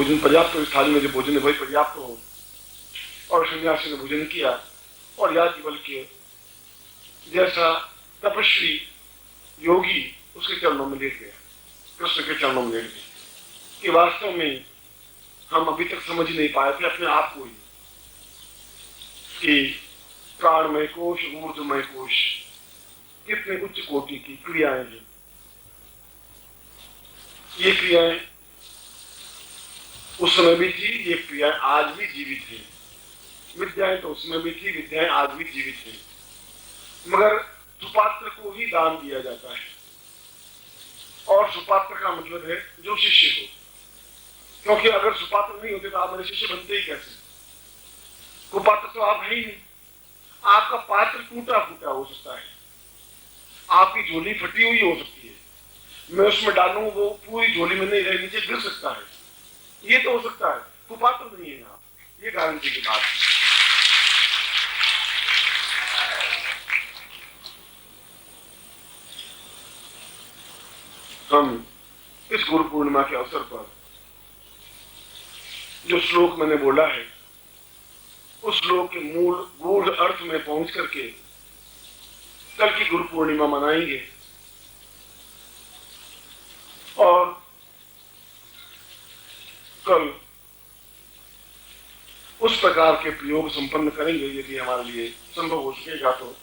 भोजन पर्याप्त हो, इस थाली में जो भोजन है वही पर्याप्त हो। और सन्यासी ने भोजन किया और याज्ञवल के जैसा तपस्वी योगी उसके चरणों में लेट गया, कृष्ण के चरणों में लेट गया। कि वास्तव में हम अभी तक समझ नहीं पाए थे अपने आप को ही कि प्राणमय कोश, ऊर्ध्वमय कोश कितने उच्च कोटि की क्रियाएं हैं। ये क्रियाएं उस समय भी थी, ये क्रियाएं आज भी जीवित हैं। विद्याएं तो उसमें भी थी, विद्याएं आज भी जीवित हैं, मगर सुपात्र को ही दान दिया जाता है। और सुपात्र का मतलब है जो शिष्य हो, क्योंकि अगर सुपात्र नहीं होते तो आप मेरे शिष्य बनते ही कैसे? कुपात्र तो आप है ही नहीं। आपका पात्र टूटा फूटा हो सकता है, आपकी झोली फटी हुई हो सकती है, मैं उसमें डालूं वो पूरी झोली में नहीं रहे, नीचे गिर सकता है, ये तो हो सकता है। कुपात्र नहीं है आप, ये गारंटी की बात है। हम इस गुरु पूर्णिमा के अवसर पर जो श्लोक मैंने बोला है, उस श्लोक के मूल गूढ़ अर्थ में पहुंच करके कल की गुरु पूर्णिमा मनाएंगे और कल उस प्रकार के प्रयोग संपन्न करेंगे, यदि हमारे लिए संभव हो सकेगा तो,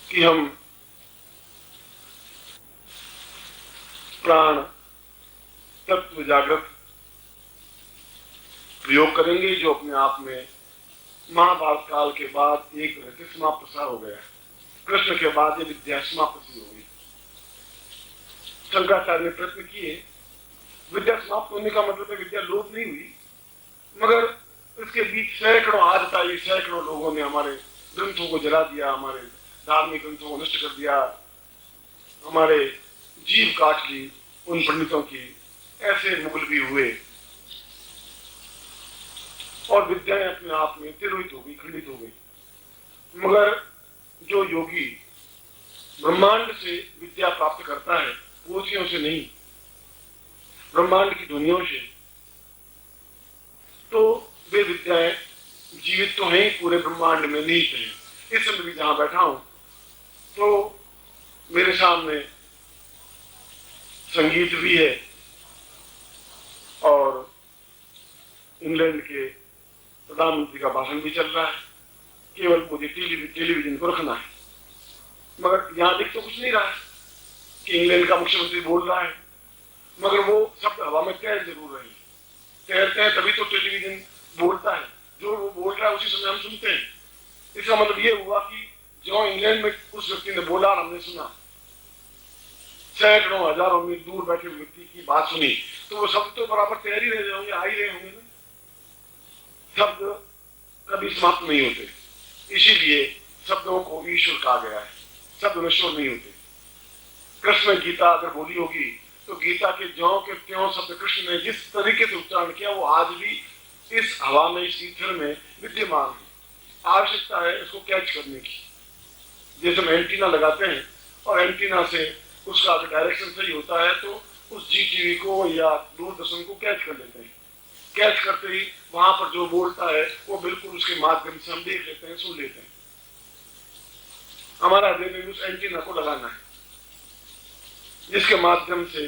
कि हम प्राण तत्व जागृत प्रयोग करेंगे, जो अपने आप में महाभारत काल के बाद एक तरह से समाप्त सा हो गया। कृष्ण के बाद ये विद्या समाप्त सी हो गई। शंकराचार्य ने प्रयत्न किए, विद्या समाप्त होने का मतलब है विद्या लोप नहीं हुई, मगर इसके बीच सैकड़ों आदत आई, सैकड़ों लोगों ने हमारे ग्रंथों को जला दिया, हमारे धार्मिक ग्रंथों को नष्ट कर दिया, हमारे जीव काट ली उन पंडितों की। ऐसे मुगल भी हुए और विद्याएं अपने आप में तिरोहित हो गई, खंडित हो गई। मगर जो योगी ब्रह्मांड से विद्या प्राप्त करता है, पोथियों से नहीं, ब्रह्मांड की ध्वनियों से, तो वे विद्याएं जीवित तो हैं, पूरे ब्रह्मांड में निहित हैं। इस समय भी जहां बैठा हूं तो मेरे सामने संगीत भी है और इंग्लैंड के प्रधानमंत्री का भाषण भी चल रहा है। केवल मुझे टेलीविजन को रखना है, मगर यहां दिख तो कुछ नहीं रहा है कि इंग्लैंड का मुख्यमंत्री बोल रहा है, मगर वो शब्द हवा में तैर जरूर रहे। तैरते हैं तभी तो टेलीविजन बोलता है, जो वो बोल रहा है उसी समय हम सुनते हैं। इसका मतलब ये हुआ कि जो इंग्लैंड में उस व्यक्ति ने बोला और हमने सुना, सैकड़ों हजारों मील दूर बैठे व्यक्ति की बात सुनी, तो वो शब्द तो बराबर तैयार ही रह जाएंगे, आ ही रहे होंगे ना। शब्द कभी समाप्त नहीं होते, इसीलिए शब्दों को ईश्वर कहा गया है। शब्द नश्वर नहीं होते। कृष्ण गीता अगर बोली होगी तो गीता के ज्यों के त्यों शब्द कृष्ण ने जिस तरीके से उच्चारण किया वो आज भी इस हवा में, इस ईथर में विद्यमान है। आवश्यकता है इसको कैच करने की। जैसे हम एंटीना लगाते हैं और एंटीना से उसका अगर डायरेक्शन सही होता है तो उस जी टीवी को या दूरदर्शन को कैच कर लेते हैं। कैच करते ही वहां पर जो बोलता है वो बिल्कुल उसके माध्यम से हम देख लेते हैं, सुन लेते हैं। हमारा हृदय में उस एंटीना को लगाना है, जिसके माध्यम से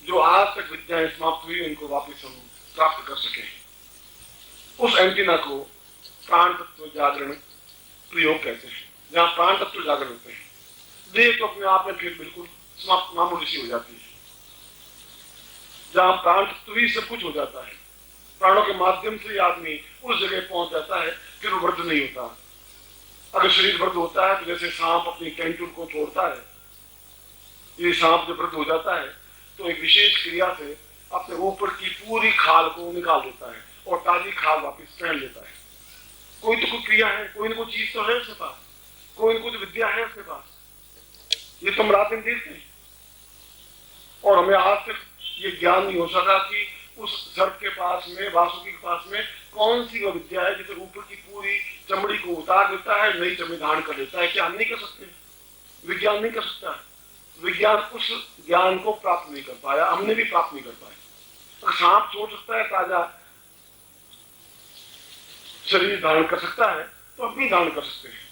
जो आज तक विद्याएं समाप्त हुई उनको वापस हम प्राप्त कर सके। उस एंटीना को प्राण तत्व जागरण प्रयोग कहते हैं। जहां प्राण तत्व जागरण होते हैं, देह तो अपने आप में फिर बिल्कुल समाप्त, मामूली सी हो जाती है। जहां प्राण तत्व ही सब कुछ हो जाता है, प्राणों के माध्यम से आदमी उस जगह पहुंच जाता है, फिर वो वृद्ध नहीं होता। अगर शरीर वृद्ध होता है तो जैसे सांप अपनी कैंटून को छोड़ता है, ये सांप जब वृद्ध हो जाता है तो एक विशेष क्रिया से अपने ऊपर की पूरी खाल को निकाल देता है और ताजी खाल वापस पहन लेता है। कोई तो कोई क्रिया है, कोई ना कोई चीज तो है उसके पास, कोई ना कोई विद्या है उसके पास। ये तो हम रात दिन देखते हैं और हमें आज तक ये ज्ञान नहीं हो सका कि उस सर्प के पास में, वासुकी के पास में कौन सी वो विद्या है जिसे ऊपर की पूरी चमड़ी को उतार देता है, नई चमड़ी धारण कर देता है। क्या हम नहीं कर सकते? विज्ञान नहीं कर सकता। विज्ञान उस ज्ञान को प्राप्त नहीं कर पाया, हमने भी प्राप्त नहीं कर पाया। तो सांप सोच सकता है ताजा शरीर धारण कर सकता है, तो हम भी धारण कर सकते हैं।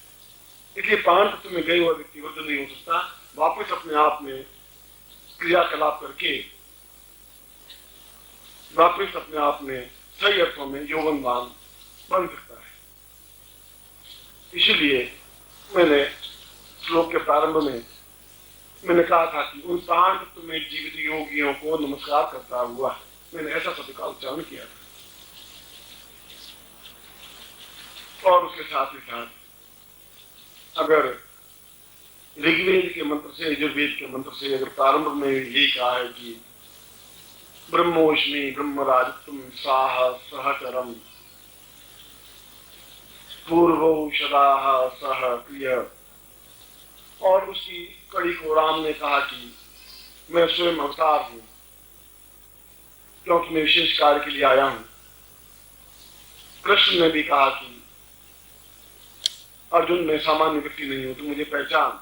इसलिए प्राण तत्व में गए हुआ व्यक्ति वृद्ध नहीं हो सकता, वापस अपने आप में क्रियाकलाप करके वापस अपने आप में सही अर्थों में यौवनवान बन सकता है। इसीलिए मैंने श्लोक के प्रारंभ में मैंने कहा था कि उन प्राण तत्व में जीवित योगियों को नमस्कार करता हुआ मैंने ऐसा शब्द का उच्चारण किया था। और उसके साथ ही साथ अगर ऋग्वेद के मंत्र से यजुर्वेद के मंत्र से अगर प्रारंभ में यही कहा है कि ब्रह्मोष्मी ब्रह्मराजत्वम साह सहचरम पूर्वौषधाः सह प्रिय, और उसकी कड़ी को राम ने कहा कि मैं स्वयं अवतार हूं क्योंकि मैं विशेष कार्य के लिए आया हूं। कृष्ण ने भी कहा कि अर्जुन मैं सामान्य व्यक्ति नहीं हूं, तो मुझे पहचान।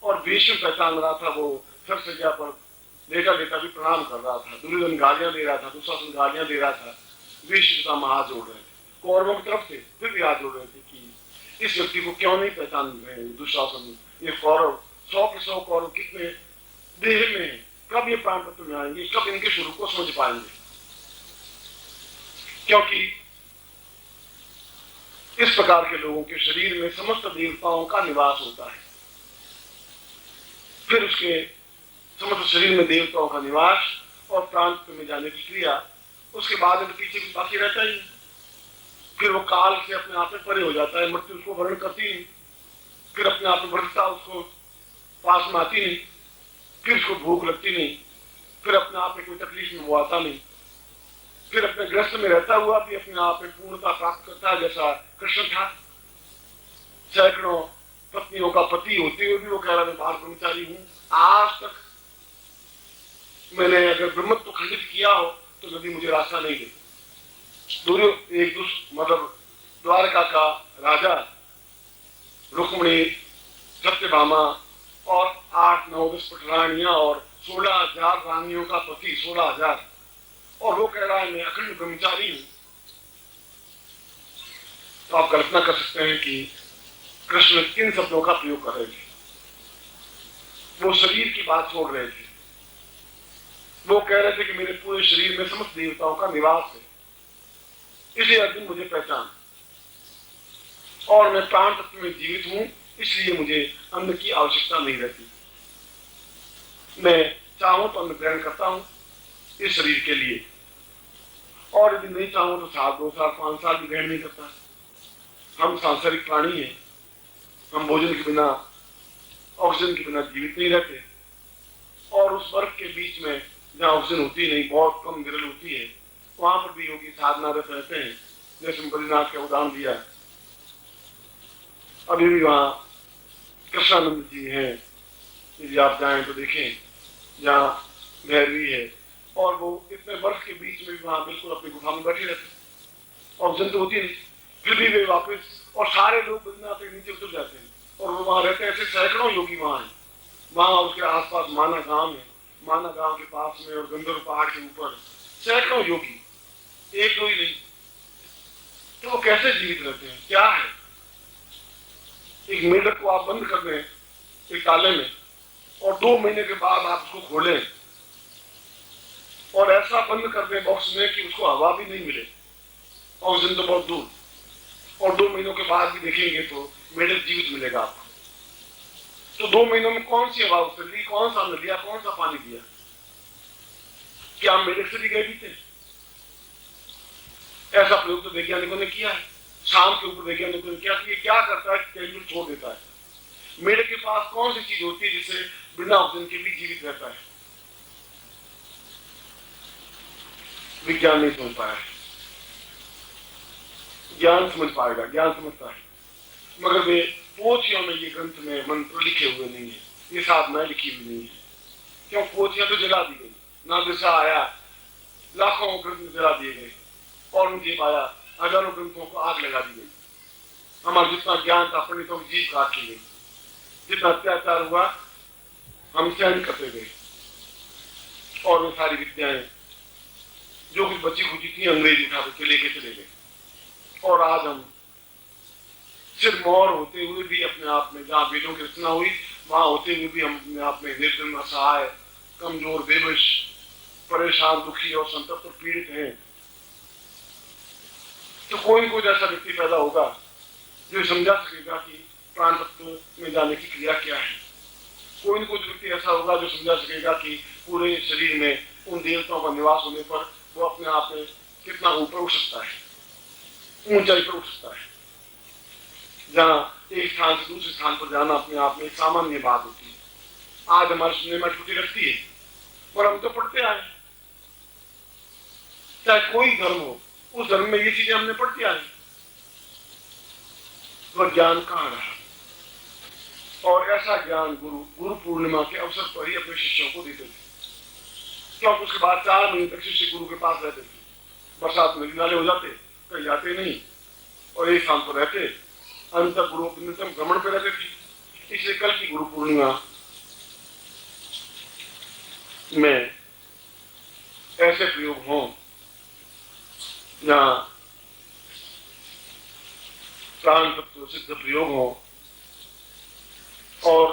और भीष्म पहचान रहा था, वो सरसज्जा पर लेटा लेटा भी प्रणाम कर रहा था। दुर्योधन गालियां दे रहा था, दुशासन गालियां दे रहा था, भीष्म का हाथ जोड़ रहे थे कौरवों की तरफ से, फिर भी हाथ जोड़ रहे थे कि इस व्यक्ति को क्यों नहीं पहचान रहे दुशासन, ये कौरव 100 के 100 कौरव कितने देह में है, कब ये प्राण तत्व में आएंगे, कब इनके स्वरूप को समझ पाएंगे। क्योंकि इस प्रकार के लोगों के शरीर में समस्त देवताओं का निवास होता है। फिर उसके समस्त शरीर में देवताओं का निवास और प्राण तत्व में जाने की क्रिया, उसके बाद में पीछे भी बाकी रहता ही। फिर वो काल से अपने आप में परे हो जाता है, मृत्यु उसको वर्ण करती नहीं, फिर अपने आप में बढ़ता उसको पास में आती नहीं, फिर उसको भूख लगती नहीं, फिर अपने आप में कोई तकलीफ में वो आता नहीं, फिर अपने ग्रस्त में रहता हुआ भी अपने आप में पूर्णता प्राप्त करता है। जैसा कृष्ण था, सैकड़ों पत्नियों का पति होते हुए भी वो कह रहा मैं बाल ब्रह्मचारी हूं। आज तक मैंने अगर ब्रह्मत्व खंडित किया हो तो नदी मुझे रास्ता नहीं दे। मतलब द्वारका का राजा रुक्मिणी, सत्यभामा और 8, 9, 10 पटरानियां और 16,000 रानियों का पति, 16,000, और वो कह रहा है मैं अखंड ब्रह्मचारी हूं। तो आप कल्पना कर सकते हैं कि कृष्ण किन शब्दों का प्रयोग कर रहे थे। वो शरीर की बात छोड़ रहे थे, वो कह रहे थे कि मेरे पूरे शरीर में समस्त देवताओं का निवास है, इसलिए अर्जुन मुझे पहचान, और मैं प्राण तत्व में जीवित हूं, इसलिए मुझे अन्न की आवश्यकता नहीं रहती। मैं चाहूं तो अन्न ग्रहण करता हूं इस शरीर के लिए, और यदि नहीं चाहूं तो 1 साल 2 साल 5 साल भी ग्रहण नहीं करता। हम सांसारिक प्राणी हैं, हम भोजन के बिना, ऑक्सीजन के बिना जीवित नहीं रहते। और उस बर्फ के बीच में जहाँ ऑक्सीजन होती नहीं, बहुत कम विरल होती है, वहां पर भी योगी साधनारत रहते हैं। जैसे बद्रीनाथ का उदाहरण दिया, अभी भी वहाँ कृष्णानंद जी हैं, यदि आप जाएं तो देखें, जहाँ भैरवी है, और वो इतने बर्फ के बीच में भी वहां बिल्कुल अपनी गुफा में बैठे रहते, ऑक्सीजन तो होती नहीं, फिर भी वे वापस, और सारे लोग बद्रीनाथ के नीचे उतर जाते हैं और वो वहां रहते हैं। ऐसे सैकड़ों योगी वहां हैं। वहां उसके आसपास माना गांव है, माना गांव के पास में और गंधर्व पहाड़ के ऊपर सैकड़ों योगी, 1-2 ही नहीं। तो वो कैसे जीवित रहते हैं, क्या है? एक मेढक को आप बंद कर दें एक ताले में, और 2 महीने के बाद आप उसको खोलें और ऐसा बंद कर दें बॉक्स में कि उसको हवा भी नहीं मिले, ऑक्सीजन तो बहुत दूर, और 2 महीनों के बाद भी देखेंगे तो मेढक जीवित मिलेगा आपको। तो 2 महीनों में कौन सी हवा उसने ली, कौन सा अन्न दिया, कौन सा पानी दिया? क्या हम मेढक से भी गए बीते? ऐसा प्रयोग तो वैज्ञानिकों ने किया है। शाम के ऊपर वैज्ञानिकों ने किया कि ये क्या करता है, कैलोरी छोड़ देता है। मेढक के पास कौन सी चीज होती है जिससे बिना ऑक्सीजन के भी जीवित रहता है? विज्ञान नहीं समझ पाया है, ज्ञान समझ पाएगा, ज्ञान समझता है, मगर वे पोथियों में ये ग्रंथ में मंत्र लिखे हुए नहीं है, ये साधनाएं लिखी हुई नहीं है। क्यों? पोथियां तो जला दी गई, ना दिशा आया, लाखों ग्रंथ जला दिए गए, और उनके पाया हजारों ग्रंथों को आग लगा दी गई। हमारा जितना ज्ञान था पंडितों की जीभ काट ली गई, जितना अत्याचार हुआ हम सहन करते गए, और वो सारी विद्याएं जो कुछ बची खुची थी अंग्रेज उठा के लेके चले गए। और आज हम सिरमौर होते हुए भी अपने आप में, जहाँ वेदों की रचना हुई वहां होते हुए भी हम अपने आप में निर्धन, असहाय, कमजोर, बेबस, परेशान, दुखी और संतप्त और पीड़ित हैं। तो कोई कोई ऐसा व्यक्ति पैदा होगा जो समझा सकेगा कि प्राण तत्व में जाने की क्रिया क्या है। कोई न कोई व्यक्ति ऐसा होगा जो समझा सकेगा कि पूरे शरीर में उन देवताओं का निवास होने पर वो अपने आप में कितना ऊपर उठ सकता है, ऊंचाई पर उठ सकता है। जहाँ एक स्थान से दूसरे स्थान पर जाना अपने आप में सामान्य बात होती है। आज हमारे सुनने में छुट्टी लगती है, पर हम तो पढ़ते आए, चाहे कोई धर्म हो, उस धर्म में ये चीजें हमने पढ़ती आई। वह ज्ञान कहाँ रहा? और ऐसा ज्ञान गुरु पूर्णिमा के अवसर पर ही अपने शिष्यों को देते थे। क्योंकि उसके बाद 4 महीने तक शिष्य गुरु के पास रहते थे। बरसात में नाले हो जाते, कहीं जाते नहीं, और एक स्थान पर रहते, अंत तक गुरु निरंतर भ्रमण पे रहते थे। इसलिए कल की गुरु पूर्णिमा में ऐसे प्रयोग हों जहाँ प्राण तत्व सिद्ध प्रयोग हो और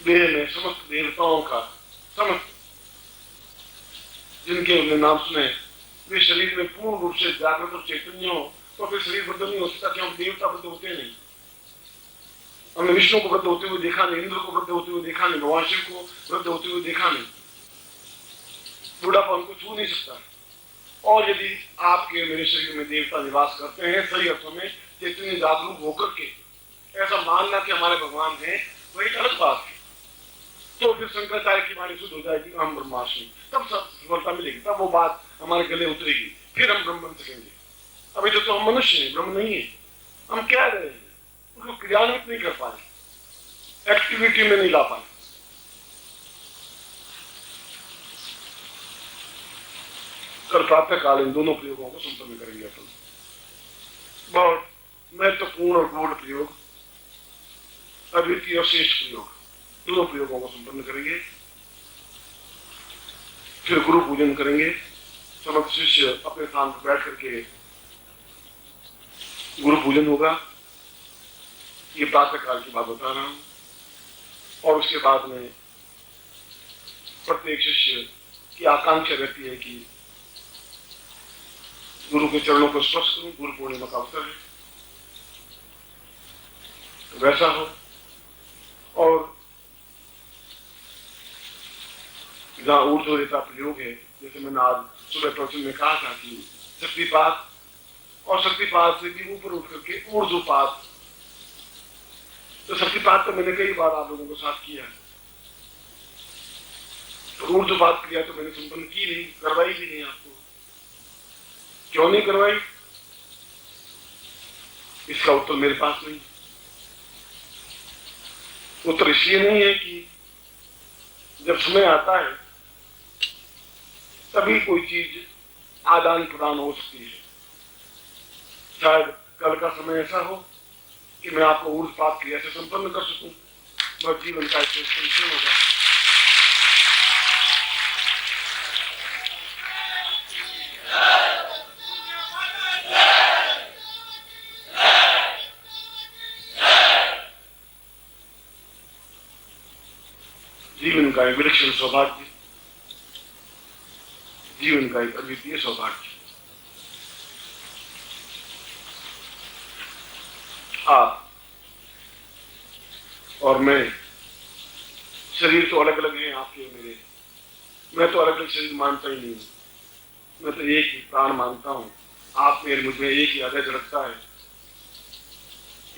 देह में समस्त देवताओं का, समस्त जिनके उन्हें नाम सुने, वे शरीर में पूर्ण रूप से जागृत और चैतन्य हो, तो फिर शरीर बद्ध नहीं हो सकता कि हम देवता बद्ध होते नहीं। हमने विष्णु को बद्ध होते हुए देखा नहीं, इंद्र को बद्ध होते हुए देखा नहीं, भगवान शिव को बद्ध होते हुए देखा नहीं। बुढ़ापा उनको छू नहीं सकता। और यदि आपके मेरे शरीर में देवता निवास करते हैं सही अर्थों में चैतन्य जागरूक होकर के, ऐसा मानना कि हमारे भगवान हैं, वो एक अलग बात है। तो फिर शंकराचार्य की वाणी शुद्ध हो जाएगी, हम ब्रह्मास्मि, तब सब सफलता मिलेगी, तब वो बात हमारे गले उतरेगी, फिर हम ब्रह्म बन सकेंगे। अभी तो हम मनुष्य हैं, ब्रह्म नहीं है। हम क्या रहे हैं, उसको क्रियान्वित नहीं कर पाए, एक्टिविटी में नहीं ला पाए। कल प्रातः काल इन दोनों प्रयोगों को संपन्न करेंगे अपन। बहुत महत्वपूर्ण और गूढ़ प्रयोग, अद्वितीय और श्रेष्ठ प्रयोग, दोनों प्रयोगों को संपन्न करेंगे। फिर गुरु पूजन करेंगे। समस्त शिष्य अपने स्थान पर बैठ करके गुरु पूजन होगा। ये प्रातः काल की बात बता रहा हूं। और उसके बाद में प्रत्येक शिष्य की आकांक्षा रहती है कि गुरु के चरणों को स्पर्श करूं, गुरु पूर्णिमा का अवसर है, तो वैसा हो। और जहां ऊर्ध्वरेता प्रयोग है, जैसे मैंने आज सुबह प्रवचन में कहा था कि शक्तिपात, और शक्तिपात से भी ऊपर उठ करके ऊर्ध्वपात। तो शक्तिपात तो मैंने कई बार आप लोगों के साथ किया है, तो ऊर्ध्वपात क्रिया तो मैंने संपन्न की नहीं, करवाई भी नहीं आपको। क्यों नहीं करवाई, इसका उत्तर मेरे पास नहीं। उत्तर इसलिए नहीं है कि जब समय आता है तभी कोई चीज आदान प्रदान हो सकती है। शायद कल का समय ऐसा हो कि मैं आपको ऊर्ध्वपात क्रिया से संपन्न कर सकूं, वह जीवन का संपूर्ण होगा। जीवन का एक विलक्षण सौभाग्य, जीवन का एक अद्वितीय सौभाग्य। आप और मैं, शरीर तो अलग अलग हैं आपके मेरे, मैं तो अलग अलग शरीर मानता ही नहीं हूं, मैं तो एक ही प्राण मानता हूं। आप मेरे मुझ में एक ही हृदय धड़कता है,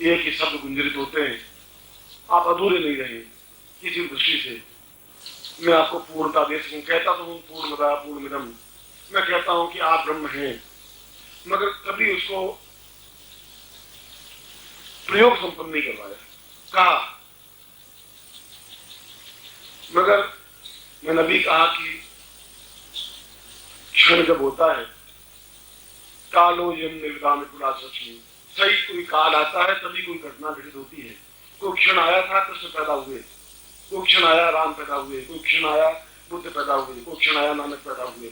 एक ही शब्द गुंजरित होते हैं। आप अधूरे नहीं रहे किसी दृष्टि से। मैं आपको पूर्णता दे सकूं, कहता तो हूं पूर्णमदा पूर्णमिदम्, मैं कहता हूं कि आप ब्रह्म हैं, मगर कभी उसको प्रयोग संपन्न नहीं करवाया। कहा, मगर मैंने अभी कहा कि क्षण जब होता है, कालो यम निर्विदाम कुलासक्ष्मी, सही कोई काल आता है तभी कोई घटना घटित होती है। कोई क्षण आया था कृष्ण पैदा हुए, कोई क्षण आया राम पैदा हुए, कोई क्षण आया बुद्ध पैदा हुए, कोई क्षण आया नानक पैदा हुए,